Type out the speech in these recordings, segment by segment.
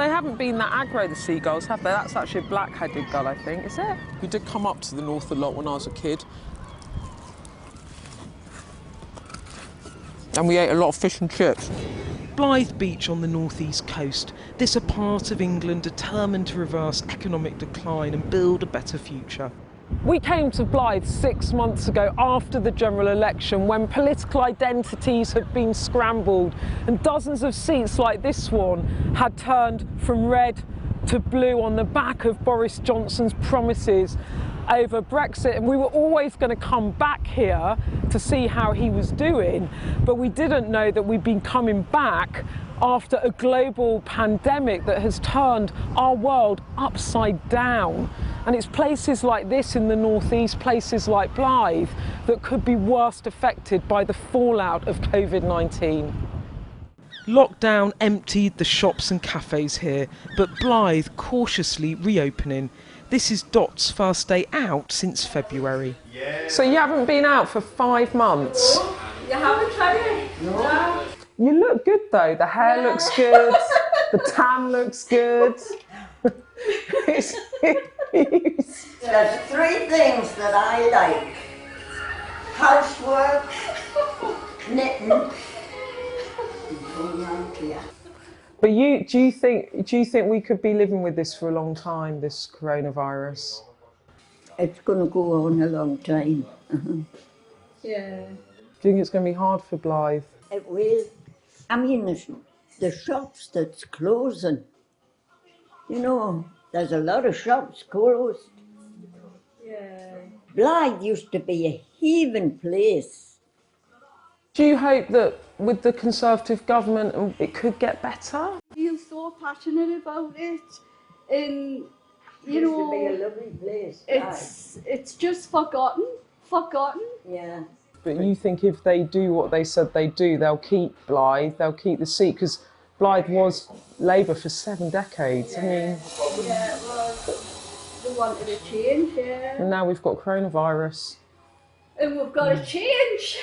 They haven't been that aggro, the seagulls, have they? That's actually a black-headed gull, I think, is it? We did come up to the north a lot when I was a kid. And we ate a lot of fish and chips. Blyth Beach on the northeast coast. This a part of England determined to reverse economic decline and build a better future. We came to Blyth 6 months ago after the general election, when political identities had been scrambled and dozens of seats like this one had turned from red to blue on the back of Boris Johnson's promises over Brexit. And we were always going to come back here to see how he was doing, but we didn't know that we'd been coming back after a global pandemic that has turned our world upside down. And it's places like this in the northeast, places like Blyth, that could be worst affected by the fallout of COVID-19. Lockdown emptied the shops and cafes here, but Blyth cautiously reopening. This is Dot's first day out since February. So you haven't been out for 5 months? You haven't tried it? No. You look good though. The hair looks good, the tan looks good. There's 3 things that I like: housework, knitting, and going out here. But do you think we could be living with this for a long time, this coronavirus? It's going to go on a long time. Yeah. Do you think it's going to be hard for Blyth? It will. I mean, the shops that's closing. You know, there's a lot of shops closed. Yeah. Blyth used to be a heaving place. Do you hope that with the Conservative government it could get better? I feel so passionate about it, and you know, it used to be a lovely place. It's just forgotten. Yeah. But you think if they do what they said they do, they'll keep Blyth, they'll keep the seat, because Blyth was Labour for 7 decades. I mean, yeah, it was. They wanted a change, yeah. And now we've got coronavirus. And we've got to change.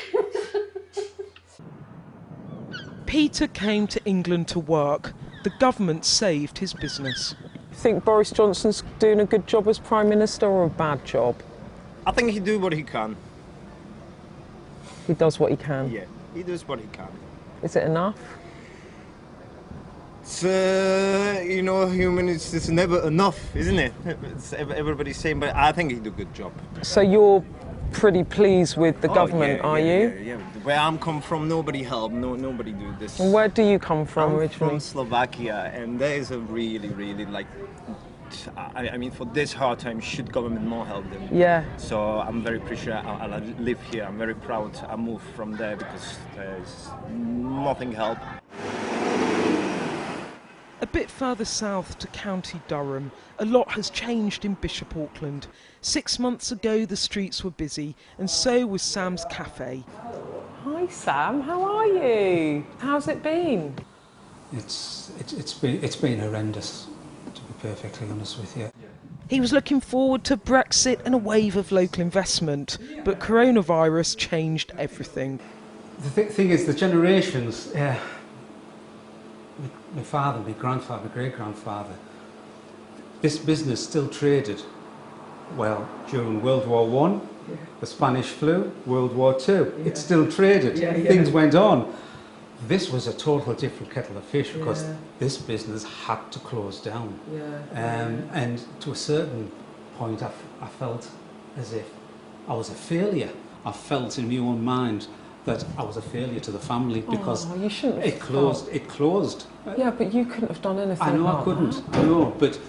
Peter came to England to work. The government saved his business. You think Boris Johnson's doing a good job as Prime Minister or a bad job? I think he do what he can. He does what he can? Yeah, he does what he can. Is it enough? It's, you know, human, it's never enough, isn't it? Everybody's saying, but I think he do a good job. So you're pretty pleased with the government, are you? Yeah. Where I'm come from, nobody helped, nobody do this. And where do you come from originally? I'm from Slovakia, and there is a really, like, I mean, for this hard time, should government more help them? Yeah. So I'm very appreciative. I live here. I'm very proud. I moved from there because there's nothing help. A bit further south to County Durham, a lot has changed in Bishop Auckland. 6 months ago, the streets were busy, and so was Sam's Cafe. Hi Sam, how are you? How's it been? It's been horrendous, to be perfectly honest with you. He was looking forward to Brexit and a wave of local investment, but coronavirus changed everything. The thing is, the generations, my father, my grandfather, my great-grandfather, this business still traded well during World War I, the Spanish flu, World War II. It still traded. Things went on. This was a total different kettle of fish because this business had to close down. And to a certain point, I felt as if I was a failure. I felt in my own mind that I was a failure to the family because you shouldn't have it closed. It closed. Yeah, but you couldn't have done anything. I know about I couldn't. that. I know, but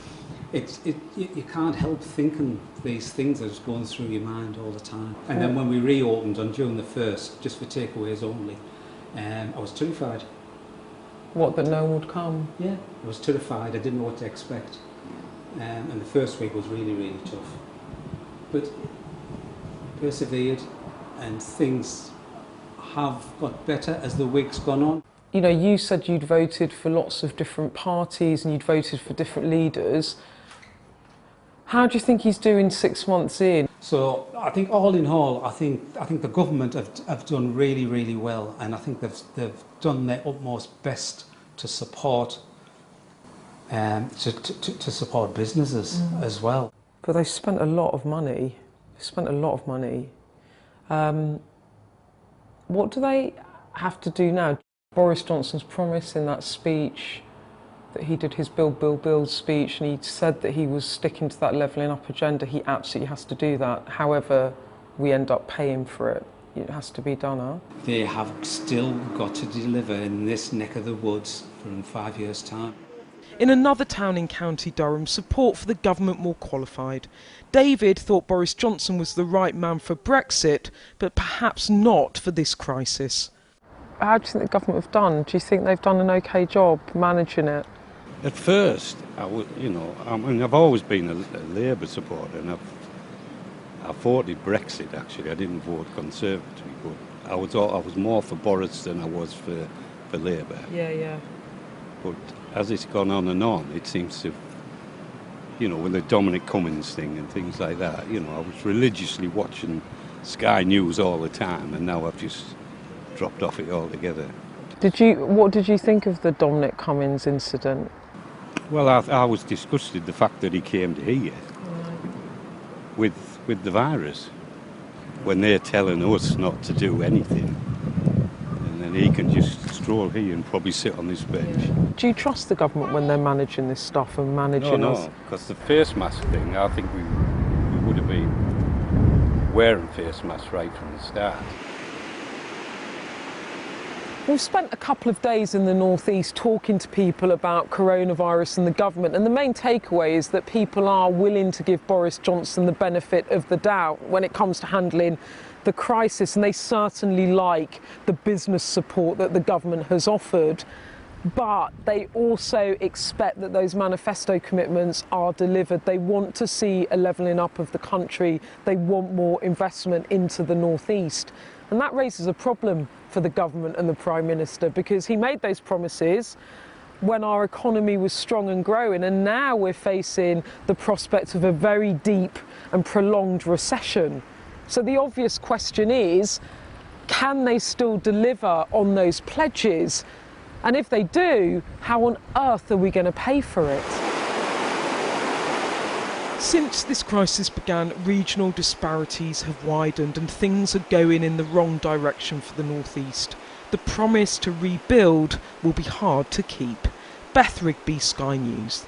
you can't help thinking these things that's going through your mind all the time. And then when we reopened on June the 1st, just for takeaways only, I was terrified. What, that no one would come? Yeah, I was terrified. I didn't know what to expect. And the first week was really, really tough. But persevered, and things have got better as the week's gone on. You know, you said you'd voted for lots of different parties and you'd voted for different leaders. How do you think he's doing 6 months in? So I think all in all, I think the government have done really, really well, and I think they've done their utmost best to support to support businesses as well. But they spent a lot of money. They spent a lot of money. What do they have to do now? Boris Johnson's promise in that speech that he did his build speech, and he said that he was sticking to that levelling up agenda. He absolutely has to do that. However, we end up paying for it. It has to be done, huh? They have still got to deliver in this neck of the woods in 5 years' time. In another town in County Durham, support for the government more qualified. David thought Boris Johnson was the right man for Brexit, but perhaps not for this crisis. How do you think the government have done? Do you think they've done an okay job managing it? At first, I've always been a Labour supporter, and I voted Brexit. Actually, I didn't vote Conservative, but I was more for Boris than I was for Labour. Yeah. But as it's gone on, it seems to, with the Dominic Cummings thing and things like that, I was religiously watching Sky News all the time, and now I've just dropped off it altogether. What did you think of the Dominic Cummings incident? Well, I was disgusted the fact that he came to here with the virus, when they're telling us not to do anything, and then he can just stroll here and probably sit on this bench. Do you trust the government when they're managing this stuff and managing us? No, because the face mask thing, I think we would have been wearing face masks right from the start. We've spent a couple of days in the northeast talking to people about coronavirus and the government, and the main takeaway is that people are willing to give Boris Johnson the benefit of the doubt when it comes to handling the crisis, and they certainly like the business support that the government has offered. But they also expect that those manifesto commitments are delivered. They want to see a levelling up of the country. They want more investment into the northeast. And that raises a problem for the government and the Prime Minister, because he made those promises when our economy was strong and growing, and now we're facing the prospect of a very deep and prolonged recession. So the obvious question is, can they still deliver on those pledges? And if they do, how on earth are we going to pay for it? Since this crisis began, regional disparities have widened and things are going in the wrong direction for the North East. The promise to rebuild will be hard to keep. Beth Rigby, Sky News.